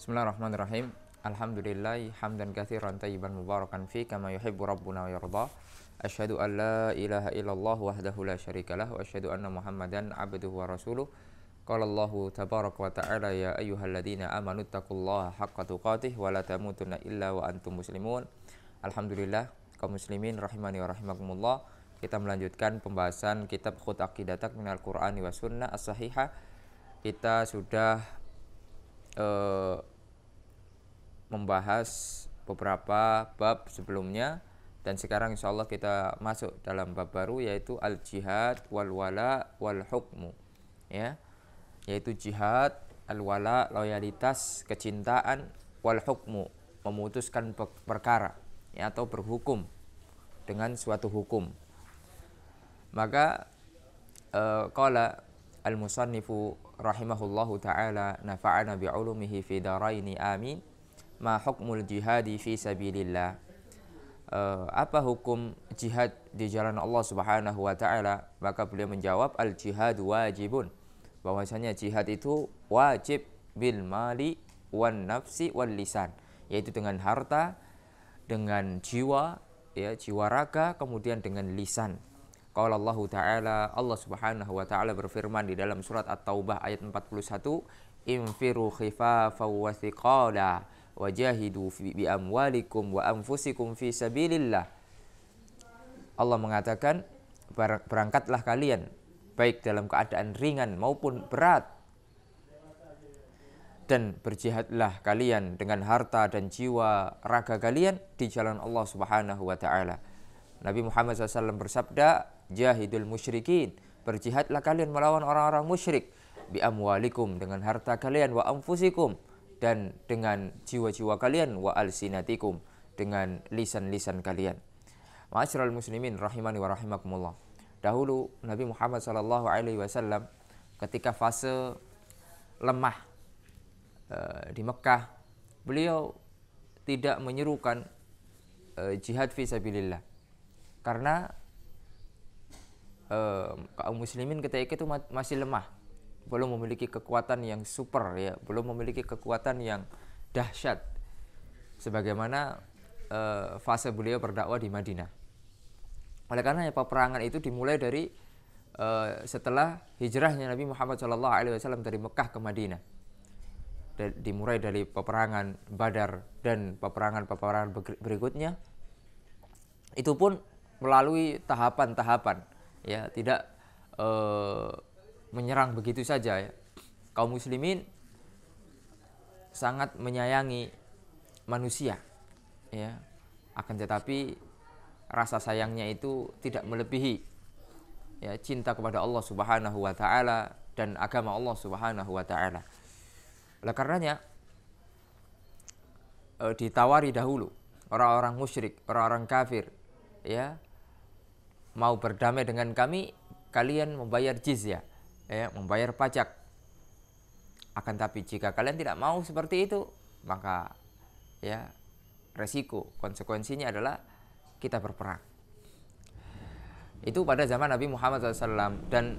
Bismillahirrahmanirrahim. Alhamdulillahi hamdan katsiran tayyiban mubarakan fi kama yuhibbu rabbuna wa yarda. Asyhadu an la ilaha illallah wahdahu la syarikalah wa asyhadu anna Muhammadan abduhu wa rasuluh. Qala Allahu tabaraka wa ta'ala ya ayyuhalladzina amanu taqullaha haqqa tuqatih wa la tamutunna illa wa antum muslimun. Alhamdulillah kaum muslimin rahimani wa rahimakumullah. Kita melanjutkan pembahasan kitab Khut Aqidatak minal Qur'ani wa Sunnah as-Sahihah. Kita sudah membahas beberapa bab sebelumnya dan sekarang insyaallah kita masuk dalam bab baru, yaitu al-jihad wal wala wal hukmu, ya, yaitu jihad, al-wala loyalitas, kecintaan, wal hukmu memutuskan perkara, ya, atau berhukum dengan suatu hukum. Maka qala al-musannifu rahimahullahu ta'ala nafa'ana bi'ulumihi fi daraini amin. Ma hukmul jihadi fi sabilillah. Apa hukum jihad di jalan Allah Subhanahu wa ta'ala? Maka beliau menjawab, al-jihad wajibun, bahwasanya jihad itu wajib bil mali wan nafsi wal lisan, yaitu dengan harta, dengan jiwa, ya, jiwa raga, kemudian dengan lisan. Qala Allah Ta'ala, Allah Subhanahu wa ta'ala berfirman di dalam surat At-Taubah ayat 41, infiru khifafa wa thiqala wajahidu bi amwalikum wa anfusikum fi sabilillah. Allah mengatakan, berangkatlah kalian baik dalam keadaan ringan maupun berat, dan berjihadlah kalian dengan harta dan jiwa raga kalian di jalan Allah Subhanahu wa ta'ala. Nabi Muhammad SAW bersabda, jahidul musyrikin, berjihadlah kalian melawan orang-orang musyrik, bi amwalikum, dengan harta kalian, wa anfusikum, dan dengan jiwa-jiwa kalian, wa alsinatikum, dengan lisan-lisan kalian. Ma'asyiral muslimin rahimani wa rahimakumullah. Dahulu Nabi Muhammad SAW ketika fase lemah di Mekah, beliau tidak menyerukan jihad fi sabilillah, karena kaum muslimin ketika itu masih lemah, belum memiliki kekuatan yang super, ya, belum memiliki kekuatan yang dahsyat sebagaimana fase beliau berdakwah di Madinah. Oleh karena peperangan itu dimulai dari setelah hijrahnya Nabi Muhammad SAW dari Mekah ke Madinah. Dimulai dari peperangan Badar dan peperangan-peperangan berikutnya, itu pun melalui tahapan-tahapan, ya, tidak menyerang begitu saja, ya. Kaum muslimin sangat menyayangi manusia, ya, akan tetapi rasa sayangnya itu tidak melebihi, ya, cinta kepada Allah Subhanahu wa ta'ala dan agama Allah Subhanahu wa ta'ala. Oleh karenanya ditawari dahulu orang-orang musyrik, orang-orang kafir, ya, mau berdamai dengan kami, kalian membayar jizyah, ya, membayar pajak. Akan tapi jika kalian tidak mau seperti itu, maka, ya, resiko, konsekuensinya adalah kita berperang. Itu pada zaman Nabi Muhammad SAW dan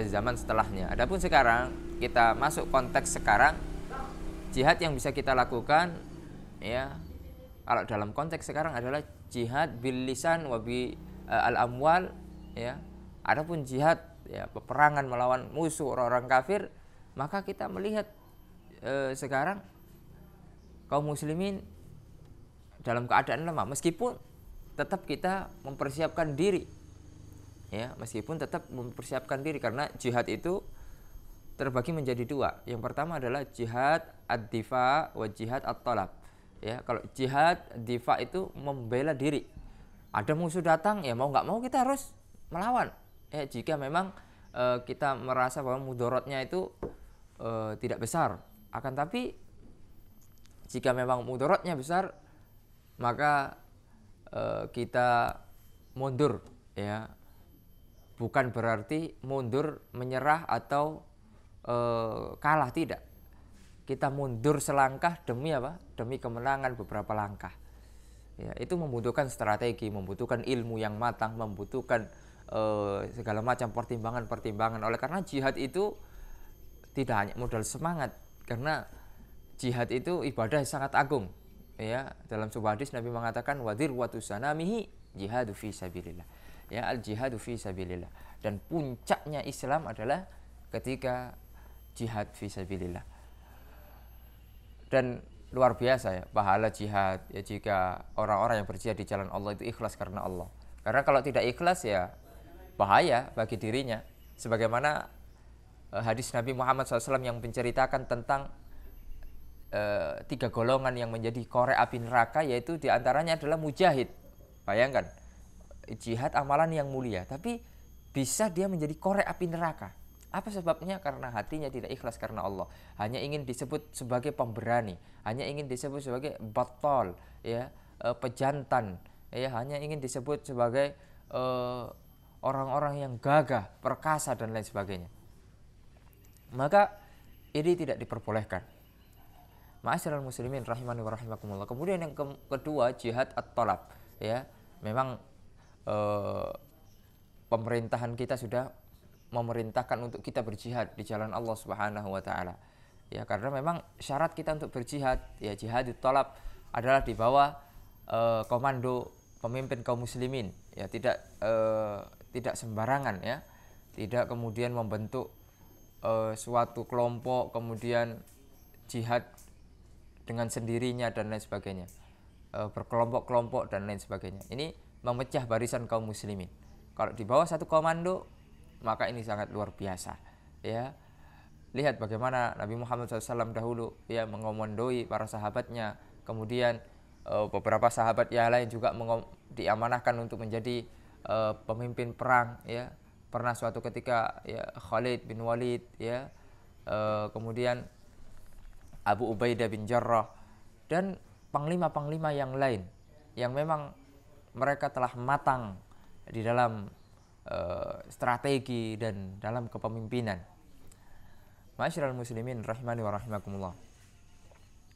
zaman setelahnya. Adapun sekarang, kita masuk konteks sekarang, jihad yang bisa kita lakukan, ya, kalau dalam konteks sekarang adalah jihad bil lisan wa bi al-amwal, ya. Adapun jihad, ya, peperangan melawan musuh orang-orang kafir, maka kita melihat sekarang kaum muslimin dalam keadaan lemah, meskipun tetap kita mempersiapkan diri, ya, meskipun tetap mempersiapkan diri, karena jihad itu terbagi menjadi dua. Yang pertama adalah jihad ad-difa wa jihad at-talab, ya. Kalau jihad difa itu membela diri, ada musuh datang, ya, mau nggak mau kita harus melawan, ya, jika memang kita merasa bahwa mudorotnya itu tidak besar. Akan tapi jika memang mudorotnya besar, maka kita mundur, ya, bukan berarti mundur menyerah atau kalah, tidak. Kita mundur selangkah demi apa? Demi kemenangan beberapa langkah. Ya, itu membutuhkan strategi, membutuhkan ilmu yang matang, membutuhkan segala macam pertimbangan-pertimbangan. Oleh karena jihad itu tidak hanya modal semangat, karena jihad itu ibadah yang sangat agung. Ya, dalam sebuah hadis Nabi mengatakan wadir watusanamihi jihadu fi sabilillah. Ya, al jihadu fi sabilillah. Dan puncaknya Islam adalah ketika jihad fi sabilillah. Dan luar biasa ya pahala jihad ya jika orang-orang yang berjihad di jalan Allah itu ikhlas karena Allah. Karena kalau tidak ikhlas ya bahaya bagi dirinya. Sebagaimana hadis Nabi Muhammad SAW yang menceritakan tentang 3 golongan yang menjadi korek api neraka, yaitu diantaranya adalah mujahid. Bayangkan, jihad amalan yang mulia, tapi bisa dia menjadi korek api neraka. Apa sebabnya? Karena hatinya tidak ikhlas karena Allah. Hanya ingin disebut sebagai pemberani, hanya ingin disebut sebagai batol, ya, pejantan, ya, hanya ingin disebut sebagai orang-orang yang gagah, perkasa dan lain sebagainya. Maka ini tidak diperbolehkan. Ma'asyiral muslimin rahimani wa rahimakumullah. Kemudian yang kedua, jihad at-talab, ya. Memang pemerintahan kita sudah memerintahkan untuk kita berjihad di jalan Allah Subhanahu wa taala. Ya, karena memang syarat kita untuk berjihad, ya jihadut talab adalah di bawah komando pemimpin kaum muslimin, ya tidak sembarangan, ya. Tidak kemudian membentuk suatu kelompok kemudian jihad dengan sendirinya dan lain sebagainya, berkelompok-kelompok dan lain sebagainya. Ini memecah barisan kaum muslimin. Kalau di bawah satu komando, maka ini sangat luar biasa, ya. Lihat bagaimana Nabi Muhammad SAW dahulu, ya, mengomandoi para sahabatnya. Kemudian beberapa sahabat yang lain juga diamanahkan untuk menjadi pemimpin perang, ya. Pernah suatu ketika, ya, Khalid bin Walid, ya, kemudian Abu Ubaidah bin Jarrah dan panglima-panglima yang lain yang memang mereka telah matang di dalam strategi dan dalam kepemimpinan. Ma'asyiral muslimin rahimani wa rahimakumullah.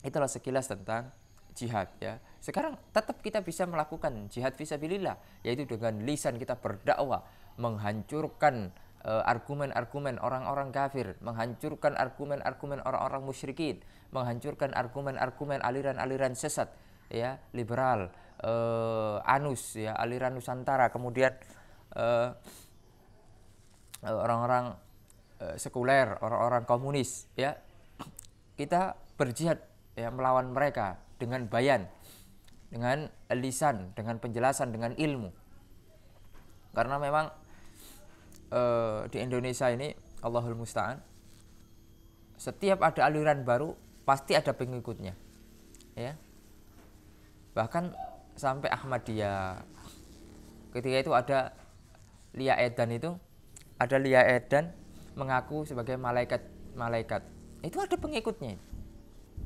Itulah sekilas tentang jihad, ya. Sekarang tetap kita bisa melakukan jihad fisabilillah, yaitu dengan lisan kita berdakwah, menghancurkan argumen-argumen orang-orang kafir, menghancurkan argumen-argumen orang-orang musyrikin, menghancurkan argumen-argumen aliran-aliran sesat, ya, liberal, anus, ya, aliran Nusantara, kemudian orang-orang sekuler, orang-orang komunis, ya. Kita berjihad, ya, melawan mereka dengan bayan, dengan lisan, dengan penjelasan, dengan ilmu. Karena memang di Indonesia ini Allahul Musta'an, setiap ada aliran baru pasti ada pengikutnya, ya. Bahkan sampai Ahmadiyah, ketika itu ada Lia Edan, mengaku sebagai malaikat, itu ada pengikutnya.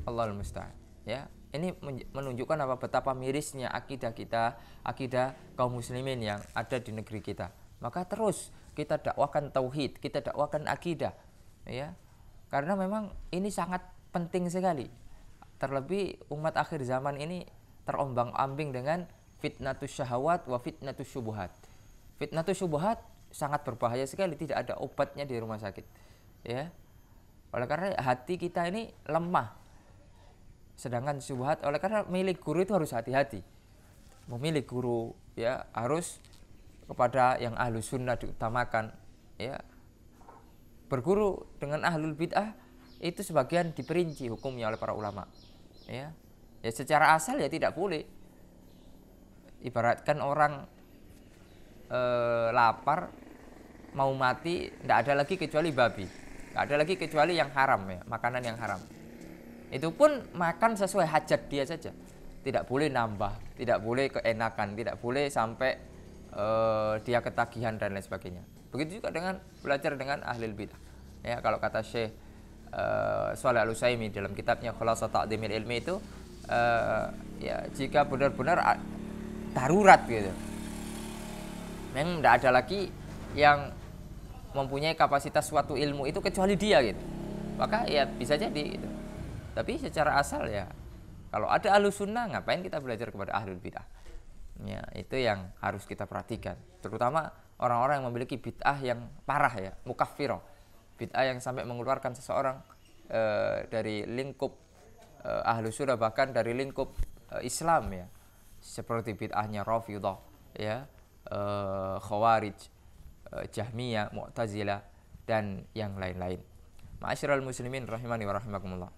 Allahul Musta'an, ya. Ini menunjukkan betapa mirisnya akidah kita, akidah kaum muslimin yang ada di negeri kita. Maka terus kita dakwahkan tauhid, kita dakwahkan akidah, ya. Karena memang ini sangat penting sekali. Terlebih umat akhir zaman ini terombang-ambing dengan fitnatus syahwat wa fitnatus syubuhat. Fitnatus syubuhat sangat berbahaya sekali, tidak ada obatnya di rumah sakit, ya. Oleh karena hati kita ini lemah. Sedangkan syubhat, oleh karena milik guru itu harus hati-hati. Memilih guru, ya, harus kepada yang ahlu sunnah diutamakan, ya. Berguru dengan ahlul bid'ah itu sebagian diperinci hukumnya oleh para ulama, ya. Ya, secara asal ya tidak boleh. Ibaratkan orang lapar mau mati, tidak ada lagi kecuali babi, tidak ada lagi kecuali yang haram, ya, makanan yang haram. Itu pun makan sesuai hajat dia saja, tidak boleh nambah, tidak boleh keenakan, tidak boleh sampai dia ketagihan dan lain sebagainya. Begitu juga dengan belajar dengan ahlul bidah, ya. Kalau kata Syekh Shalih Al-Utsaimin dalam kitabnya Khulasat Ta'dhimil Ilmi itu, ya, jika benar-benar darurat gitu, memang tidak ada lagi yang mempunyai kapasitas suatu ilmu itu kecuali dia gitu, maka ya bisa jadi gitu. Tapi secara asal, ya, kalau ada ahlus sunnah, ngapain kita belajar kepada ahlul bidah? Ya, itu yang harus kita perhatikan, terutama orang-orang yang memiliki bid'ah yang parah, ya, mukaffirah, bid'ah yang sampai mengeluarkan seseorang dari lingkup ahlu sunnah bahkan dari lingkup Islam ya, seperti bid'ahnya Rafidhah ya, Khawarij, Jahmiyah, Mu'tazilah dan yang lain-lain. Ma'asyiral muslimin rahimani wa rahimakumullah.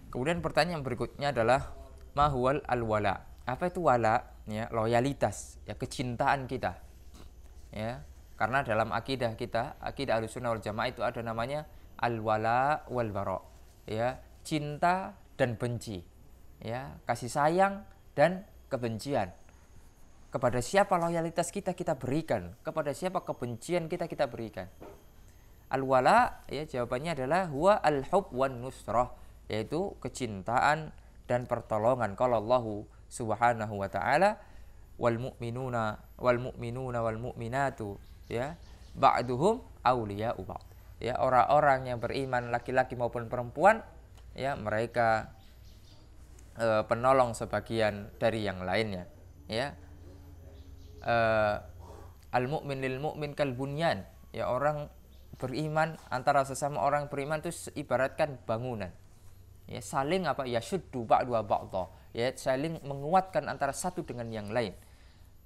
Kemudian pertanyaan berikutnya adalah mahwal al-wala. Apa itu wala? Ya, loyalitas, ya kecintaan kita. Ya, karena dalam akidah kita, akidah Ahlussunnah wal Jamaah itu ada namanya al-wala wal bara. Ya, cinta dan benci. Ya, kasih sayang dan kebencian. Kepada siapa loyalitas kita berikan, kepada siapa kebencian kita berikan. Al-wala ya jawabannya adalah huwa al-hub wan nusrah, yaitu kecintaan dan pertolongan. Qala Allahu subhanahu wa ta'ala wal mu'minuna wal mu'minatu ya ba'duhum awliya'u ba'd. Ya, orang-orang yang beriman laki-laki maupun perempuan ya mereka penolong sebagian dari yang lainnya ya. Al-mu'min lil mu'min kal bunyan, ya orang beriman antara sesama orang beriman itu ibaratkan bangunan. Ya, saling apa ya syuddu ba'du ba'dha, ya saling menguatkan antara satu dengan yang lain.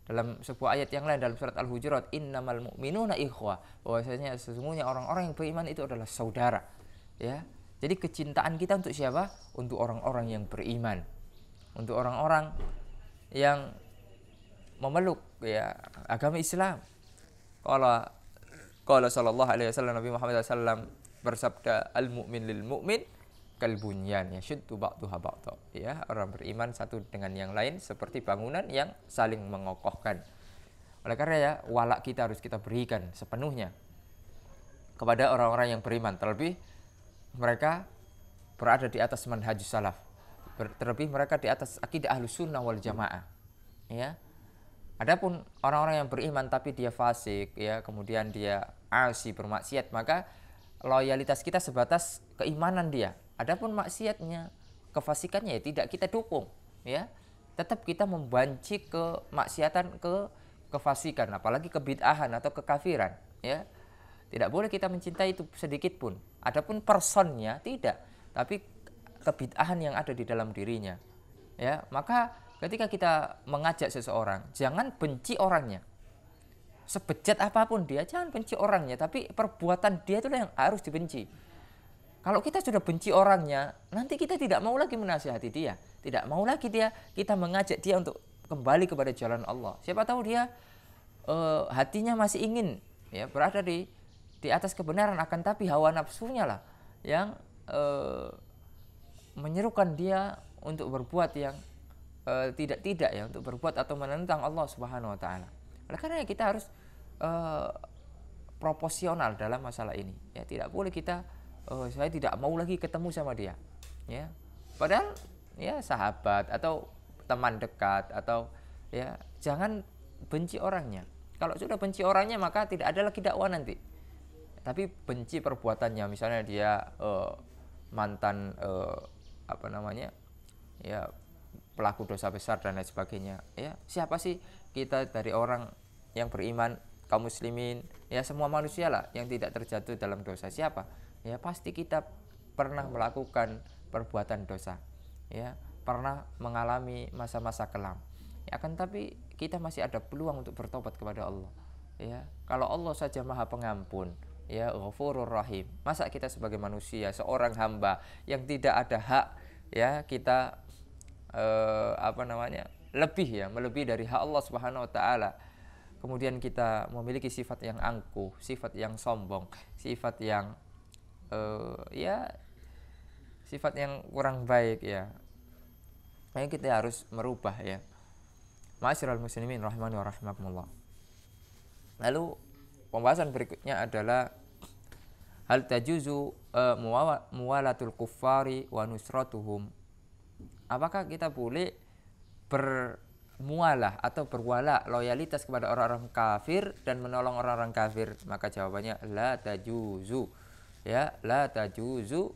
Dalam sebuah ayat yang lain dalam surat Al-Hujurat, innamal mu'minuna ikhwah, bahwasanya sesungguhnya orang-orang yang beriman itu adalah saudara. Ya. Jadi kecintaan kita untuk siapa? Untuk orang-orang yang beriman. Untuk orang-orang yang memeluk ya agama Islam. Qala sallallahu alaihi wasallam, Nabi Muhammad SAW bersabda, al mu'min lil mu'min kal bunyan yashuddu ba'duha ba'dha. Ya, orang beriman satu dengan yang lain seperti bangunan yang saling mengokohkan. Oleh karena ya wala kita harus kita berikan sepenuhnya kepada orang-orang yang beriman, terlebih mereka berada di atas manhaj salaf, terlebih mereka di atas akidah Ahlussunnah wal Jamaah. Ya. Adapun orang-orang yang beriman tapi dia fasik ya, kemudian dia asi bermaksiat, maka loyalitas kita sebatas keimanan dia. Adapun maksiatnya, kefasikannya ya tidak kita dukung ya. Tetap kita membanci kemaksiatan, kefasikan, apalagi kebid'ahan atau kekafiran ya. Tidak boleh kita mencintai itu sedikit pun. Adapun personnya tidak, tapi kebid'ahan yang ada di dalam dirinya. Ya, maka ketika kita mengajak seseorang, jangan benci orangnya. Sebejat apapun dia, jangan benci orangnya, tapi perbuatan dia itu yang harus dibenci. Kalau kita sudah benci orangnya, nanti kita tidak mau lagi menasihati dia, tidak mau lagi kita mengajak dia untuk kembali kepada jalan Allah. Siapa tahu dia hatinya masih ingin ya berada di atas kebenaran, akan tapi hawa nafsunya lah yang menyerukan dia untuk berbuat yang tidak ya, untuk berbuat atau menentang Allah Subhanahu wa taala. Oleh karena kita harus proporsional dalam masalah ini. Ya, tidak boleh kita saya tidak mau lagi ketemu sama dia. Ya. Padahal ya sahabat atau teman dekat atau ya jangan benci orangnya. Kalau sudah benci orangnya maka tidak ada lagi dakwah nanti. Tapi benci perbuatannya, misalnya dia mantan ya pelaku dosa besar dan lain sebagainya ya. Siapa sih kita dari orang yang beriman, kaum muslimin ya, semua manusia lah yang tidak terjatuh dalam dosa. Siapa ya, pasti kita pernah melakukan perbuatan dosa ya, pernah mengalami masa-masa kelam ya, akan tapi kita masih ada peluang untuk bertobat kepada Allah ya. Kalau Allah saja maha pengampun ya, ghafurur rahim, masa kita sebagai manusia, seorang hamba yang tidak ada hak ya, kita melebihi dari hak Allah Subhanahu wa taala. Kemudian kita memiliki sifat yang angkuh, sifat yang sombong, sifat yang sifat yang kurang baik ya. Makanya kita harus merubah ya. Ma'asyiral muslimin rahimani wa rahimakumullah. Lalu pembahasan berikutnya adalah hal tajuzu muwalatul kuffari wa nusratuhum. Apakah kita boleh bermualah atau berwala, loyalitas kepada orang-orang kafir dan menolong orang-orang kafir? Maka jawabannya la tajuzu. Ya, la tajuzu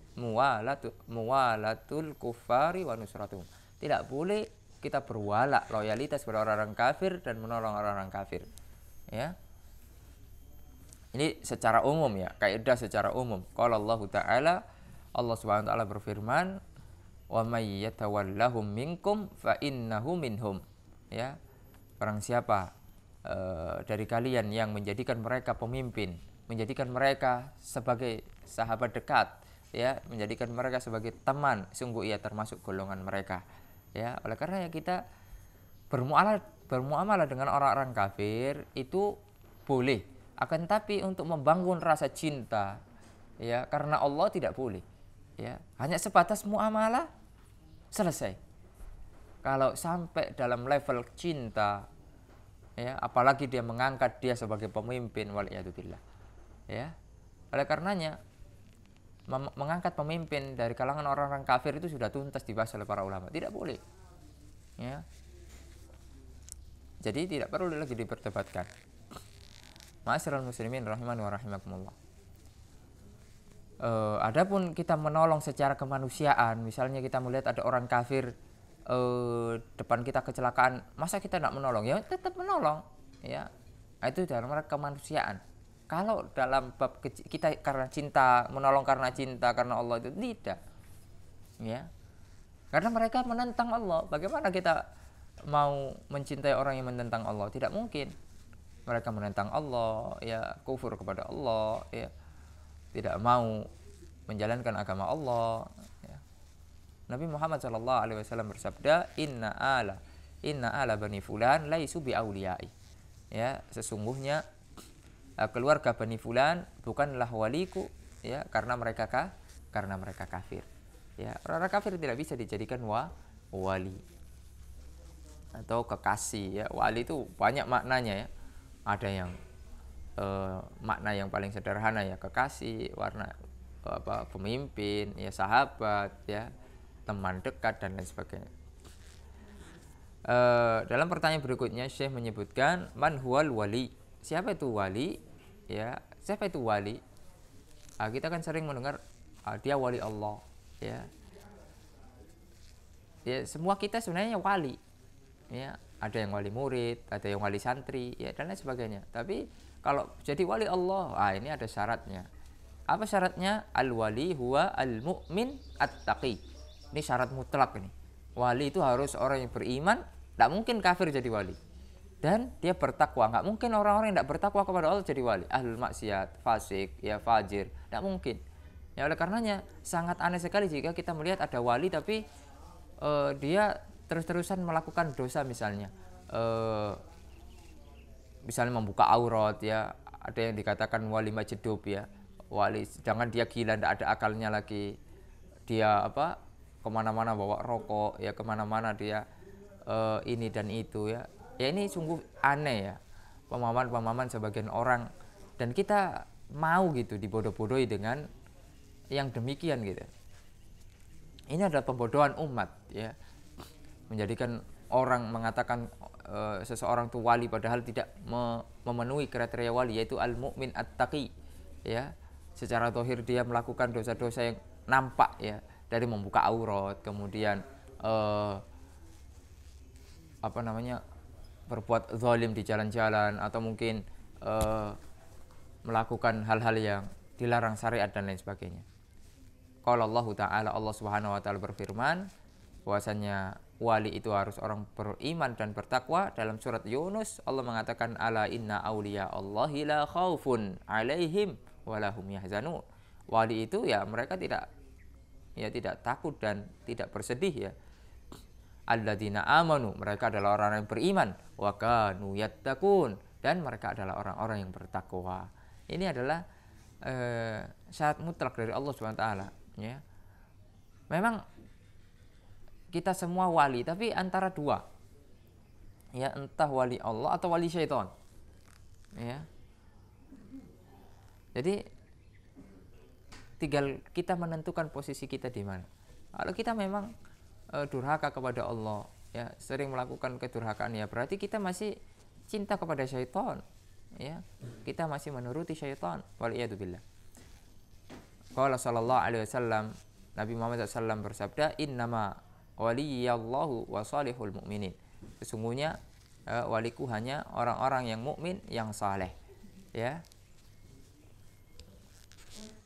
muwalatul kuffari wa nusratuhum. Tidak boleh kita berwala, loyalitas kepada orang-orang kafir dan menolong orang-orang kafir. Ya. Ini secara umum ya, kaidah secara umum. Qala Allah Ta'ala Allah Subhanahu wa taala berfirman, "Wa may yatawallahum minkum fa innahu minhum." Ya, barang siapa dari kalian yang menjadikan mereka pemimpin, menjadikan mereka sebagai sahabat dekat, ya, menjadikan mereka sebagai teman, sungguh ia termasuk golongan mereka. Ya, oleh karena kita bermuamalah dengan orang-orang kafir itu boleh, akan tapi untuk membangun rasa cinta, ya, karena Allah tidak boleh. Ya, hanya sebatas muamalah selesai. Kalau sampai dalam level cinta, ya, apalagi dia mengangkat dia sebagai pemimpin, waliyadzubillah. Ya, oleh karenanya mengangkat pemimpin dari kalangan orang-orang kafir itu sudah tuntas dibahas oleh para ulama, tidak boleh. Ya, jadi tidak perlu lagi diperdebatkan. Ma'asyiral muslimin rahimani wa rahimakumullah. Adapun kita menolong secara kemanusiaan, misalnya kita melihat ada orang kafir depan kita kecelakaan, masa kita tidak menolong? Ya tetap menolong, ya. Itu dalam rangka kemanusiaan. Kalau dalam bab kita karena cinta, menolong karena cinta karena Allah, itu tidak, ya. Karena mereka menentang Allah. Bagaimana kita mau mencintai orang yang menentang Allah? Tidak mungkin. Mereka menentang Allah, ya, kufur kepada Allah, ya, tidak mau menjalankan agama Allah, ya. Nabi Muhammad SAW bersabda, Inna ala bani fulan laisu bi auliyai. Ya, sesungguhnya keluarga bani fulan bukanlah waliku, ya, karena mereka kafir. Ya, orang kafir tidak bisa dijadikan wali atau kekasih, ya. Wali itu banyak maknanya, ya. Ada yang makna yang paling sederhana, ya, kekasih, warna pemimpin, ya, sahabat, ya, teman dekat dan lain sebagainya. Dalam pertanyaan berikutnya Syekh menyebutkan man huwal wali. Siapa itu wali? Ya, siapa itu wali? Kita kan sering mendengar dia wali Allah, ya. Ya, semua kita sebenarnya wali. Ya, ada yang wali murid, ada yang wali santri, ya, dan lain sebagainya. Tapi kalau jadi wali Allah, ini ada syaratnya. Apa syaratnya? Al-wali huwa al-mu'min at-taqi. Ini syarat mutlak ini. Wali itu harus orang yang beriman, tidak mungkin kafir jadi wali. Dan dia bertakwa, nggak mungkin orang-orang yang tidak bertakwa kepada Allah jadi wali. Ahlul maksiat, fasik, ya, fajir, tidak mungkin. Ya, oleh karenanya sangat aneh sekali jika kita melihat ada wali tapi dia terus-terusan melakukan dosa, misalnya membuka aurat, ya. Ada yang dikatakan wali majedub, ya, wali, sedangkan dia gila, tidak ada akalnya lagi. Dia kemana-mana bawa rokok, ya, kemana-mana dia ini dan itu, ya. Ya, ini sungguh aneh, ya, pemahaman sebagian orang, dan kita mau gitu dibodoh-bodohi dengan yang demikian, gitu. Ini adalah pembodohan umat, ya, menjadikan orang mengatakan seseorang itu wali padahal tidak memenuhi kriteria wali, yaitu al-mu'min at-taqi, ya. Secara zahir dia melakukan dosa-dosa yang nampak, ya, dari membuka aurat, kemudian berbuat zalim di jalan-jalan, atau mungkin melakukan hal-hal yang dilarang syariat dan lain sebagainya. Qala Allah Ta'ala, Allah Subhanahu wa taala berfirman bahwasanya wali itu harus orang beriman dan bertakwa. Dalam surat Yunus Allah mengatakan ala inna auliya Allahi la khaufun alaihim walahum yahzanun. Wali itu, ya, mereka tidak takut dan tidak bersedih, ya. Alladzina amanu, mereka adalah orang yang beriman, wa kanu yattaqun, dan mereka adalah orang-orang yang bertakwa. Ini adalah syarat mutlak dari Allah Subhanahu wa taala, ya. Memang kita semua wali, tapi antara dua, ya, entah wali Allah atau wali syaitan, ya. Jadi tinggal kita menentukan posisi kita di mana. Kalau kita memang durhaka kepada Allah, ya, sering melakukan kedurhakaan, ya, berarti kita masih cinta kepada syaitan, ya, kita masih menuruti syaitan, waliyadzubillah. Qala sallallahu alaihi wasallam, Nabi Muhammad SAW bersabda, innama waliyallahu wa salihul mu'minin. Sesungguhnya waliku hanya orang-orang yang mukmin yang saleh, ya.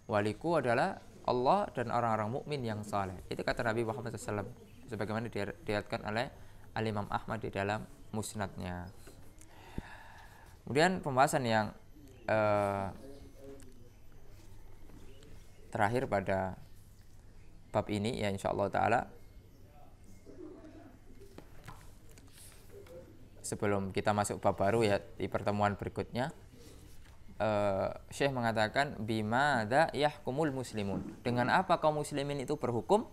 Waliku adalah Allah dan orang-orang mukmin yang saleh. Itu kata Nabi Muhammad SAW, sebagaimana diriwayatkan oleh Al-Imam Ahmad di dalam musnadnya. Kemudian pembahasan yang terakhir pada bab ini ya insyaallah taala, sebelum kita masuk bab baru ya di pertemuan berikutnya, Syekh mengatakan bimada yahkumul muslimun, dengan apa kaum muslimin itu berhukum?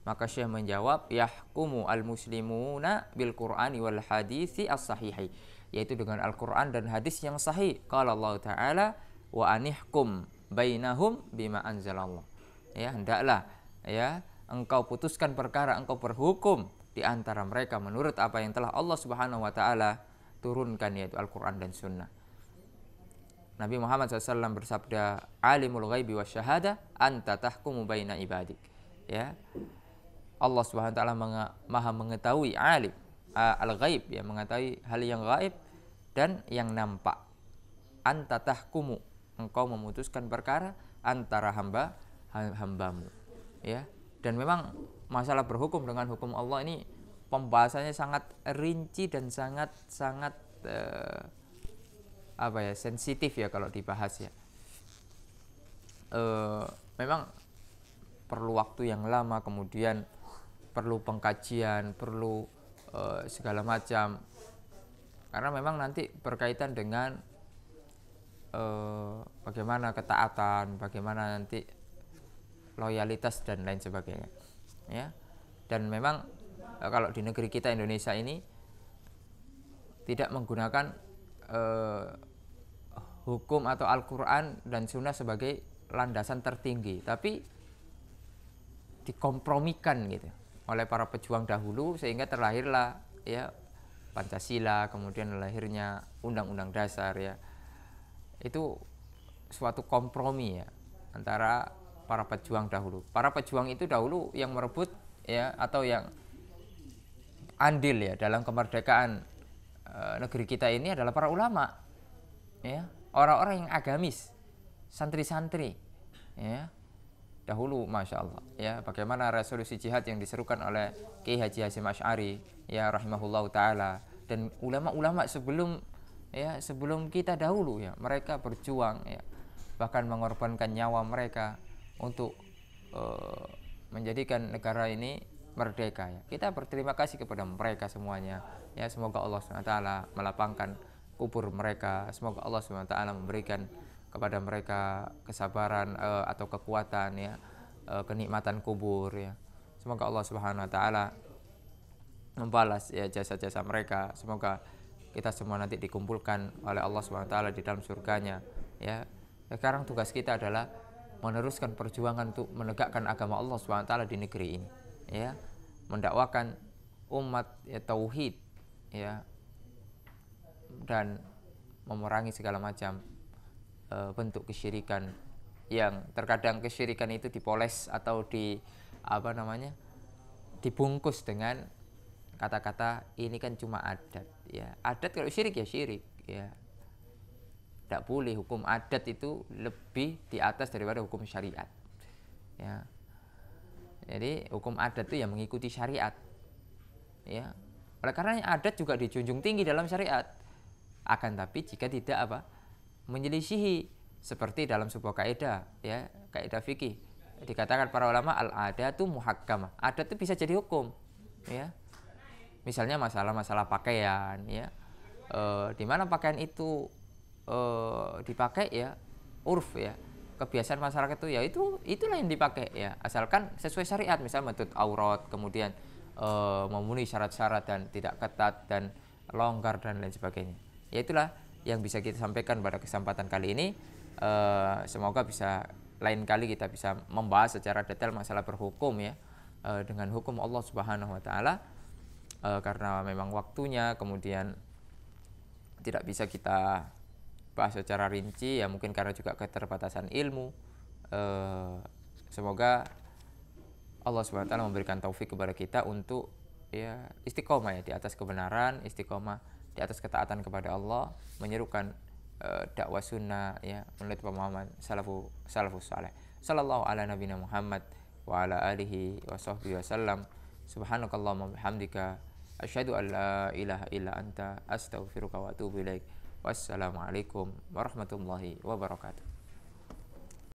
Maka Syekh menjawab yahkumu al muslimuna bil qur'ani wal hadisi as-sahihi, yaitu dengan Al-Qur'an dan hadis yang sahih. Qala Allah taala wa anihkum bainahum bima anzalallah. Ya, hendaklah ya engkau putuskan perkara, engkau berhukum di antara mereka menurut apa yang telah Allah Subhanahu wa taala turunkan, yaitu Al-Qur'an dan sunnah. Nabi Muhammad SAW bersabda, alimul ghaibi wasyahada anta tahkumu baina ibadik. Ya, Allah Subhanahu wa taala maha mengetahui, alim al-ghaib, ya, mengetahui hal yang gaib dan yang nampak. Anta tahkumu, engkau memutuskan perkara antara hambamu. Ya, dan memang masalah berhukum dengan hukum Allah ini pembahasannya sangat rinci dan sangat sensitif ya kalau dibahas ya. Memang perlu waktu yang lama, kemudian perlu pengkajian, perlu segala macam, karena memang nanti berkaitan dengan bagaimana ketaatan, bagaimana nanti loyalitas dan lain sebagainya ya. Dan memang kalau di negeri kita Indonesia ini tidak menggunakan hukum atau Al-Quran dan Sunnah sebagai landasan tertinggi, tapi dikompromikan gitu oleh para pejuang dahulu, sehingga terlahirlah ya Pancasila, kemudian lahirnya Undang-Undang Dasar ya. Itu suatu kompromi ya antara para pejuang dahulu. Para pejuang itu dahulu yang merebut ya atau yang andil ya dalam kemerdekaan negeri kita ini adalah para ulama ya, orang-orang yang agamis, santri-santri ya. Dahulu Masya Allah ya, bagaimana resolusi jihad yang diserukan oleh Kiai Haji Hasyim Asy'ari ya rahimahullahu taala, dan ulama-ulama sebelum kita dahulu ya, mereka berjuang ya, bahkan mengorbankan nyawa mereka untuk menjadikan negara ini merdeka ya. Kita berterima kasih kepada mereka semuanya ya. Semoga Allah SWT melapangkan kubur mereka, semoga Allah SWT memberikan kepada mereka kesabaran atau kekuatan ya, kenikmatan kubur ya. Semoga Allah Subhanahu wa taala membalas ya jasa-jasa mereka. Semoga kita semua nanti dikumpulkan oleh Allah Subhanahu wa taala di dalam surganya ya. Sekarang tugas kita adalah meneruskan perjuangan untuk menegakkan agama Allah Subhanahu wa taala di negeri ini ya, mendakwakan umat ya tauhid ya, dan memerangi segala macam bentuk kesyirikan, yang terkadang kesyirikan itu dipoles atau dibungkus dengan kata-kata ini kan cuma adat ya. Adat kalau syirik ya syirik ya. Tidak boleh, hukum adat itu lebih di atas daripada hukum syariat ya. Jadi hukum adat itu yang mengikuti syariat ya. Oleh karena adat juga dijunjung tinggi dalam syariat. Akan tapi jika tidak menyelisihi, seperti dalam sebuah kaidah ya, kaidah fikih dikatakan para ulama al-adatu muhakkamah, adat itu bisa jadi hukum ya. Misalnya masalah pakaian ya, di mana pakaian itu dipakai ya, urf ya, kebiasaan masyarakat itu ya itulah yang dipakai ya, asalkan sesuai syariat, misalnya menutup aurat, kemudian memenuhi syarat-syarat dan tidak ketat dan longgar dan lain sebagainya. Ya itulah yang bisa kita sampaikan pada kesempatan kali ini. Semoga bisa lain kali kita bisa membahas secara detail masalah berhukum ya, dengan hukum Allah Subhanahu wa taala, karena memang waktunya kemudian tidak bisa kita bahas secara rinci ya, mungkin karena juga keterbatasan ilmu. Semoga Allah Subhanahu wa taala memberikan taufik kepada kita untuk ya istiqomah ya di atas kebenaran, istiqomah di atas ketaatan kepada Allah, menyerukan dakwah sunnah ya, menurut pemahaman salafus saleh. Sallallahu ala nabiyina Muhammad wa ala alihi wa sahbihi wasallam. Subhanakallahumma bihamdika asyhadu an la ilaha illa anta astaghfiruka wa atubu ilaik. Wassalamualaikum warahmatullahi wabarakatuh.